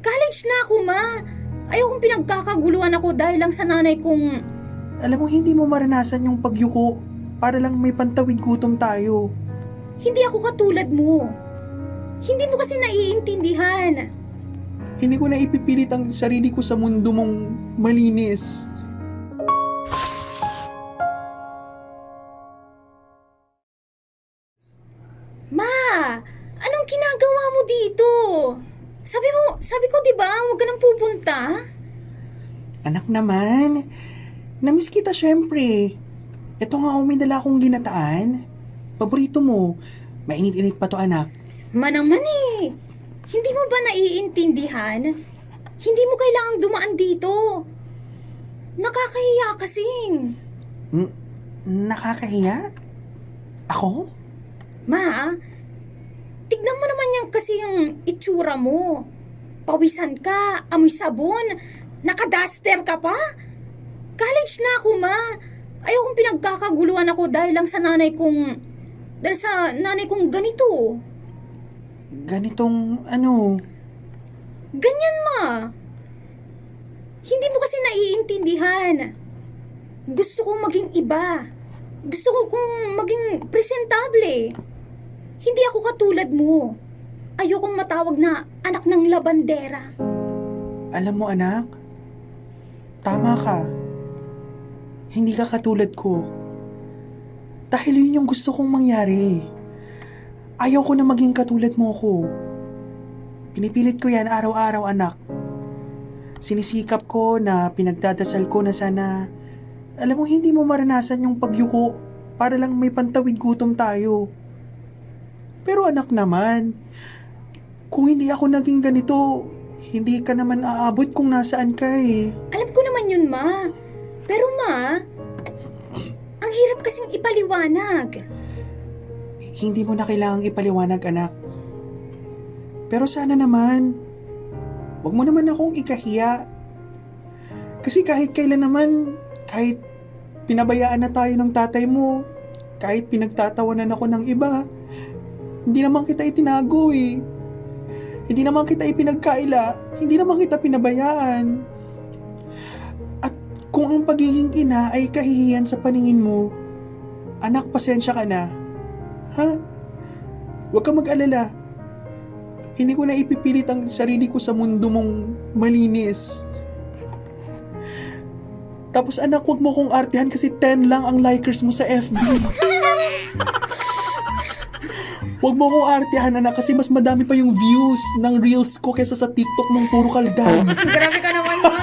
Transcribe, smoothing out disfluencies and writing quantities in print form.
College na ako, ma. Ayokong pinagkakaguluhan ako dahil lang sa nanay kong... Alam mo, hindi mo maranasan yung pagyuko para lang may pantawid gutom tayo. Hindi ako katulad mo. Hindi mo kasi naiintindihan. Hindi ko na ipipilit ang sarili ko sa mundo mong malinis. Ma, anong ginagawa mo dito? Sabi ko 'di ba, huwag ka nang pupunta. Anak naman, namiss kita syempre. Ito nga may dala akong ginataan. Paborito mo. Mainit-init pa to, anak. Naman eh. Hindi mo ba naiintindihan? Hindi mo kailangang dumaan dito. Nakakahiya kasing. Nakakahiya? Ako? Ma, tignan mo naman yan kasi yung itsura mo. Pawisan ka, amoy sabon, nakaduster ka pa. College na ako, ma. Ayokong pinagkakaguluhan ako dahil lang sa nanay kong... Dahil sa nanay kong ganito. Ganitong ano? Ganyan, ma. Hindi mo kasi naiintindihan. Gusto kong maging iba. Gusto ko kong maging presentable. Hindi ako katulad mo. Ayokong matawag na anak ng labandera. Alam mo, anak, tama ka. Hindi ka katulad ko. Dahil yun yung gusto kong mangyari. Ayaw ko na maging katulad mo ko. Pinipilit ko yan araw-araw, anak. Sinisikap ko na pinagdadasal ko na sana, alam mo, hindi mo maranasan yung pagyuko para lang may pantawid gutom tayo. Pero anak naman, kung hindi ako naging ganito, hindi ka naman aabot kung nasaan ka eh. Alam ko naman yun, ma. Pero ma, ang hirap kasing ipaliwanag. Hindi mo na kailangang ipaliwanag, anak. Pero sana naman, wag mo naman akong ikahiya. Kasi kahit kailan naman, kahit pinabayaan na tayo ng tatay mo, kahit pinagtatawanan ako ng iba, hindi naman kita itinago eh. Hindi naman kita ipinagkaila, hindi naman kita pinabayaan. At kung ang pagiging ina ay kahihiyan sa paningin mo, anak, pasensya ka na. Ha? Huwag kang mag-alala. Hindi ko na ipipilit ang sarili ko sa mundo mong malinis. Tapos anak, huwag mo kong artihan kasi 10 lang ang likers mo sa FB. Huwag mo kong artihan, anak, kasi mas madami pa yung views ng reels ko kesa sa TikTok mong puro kaldan. Grabe ka naman, ma.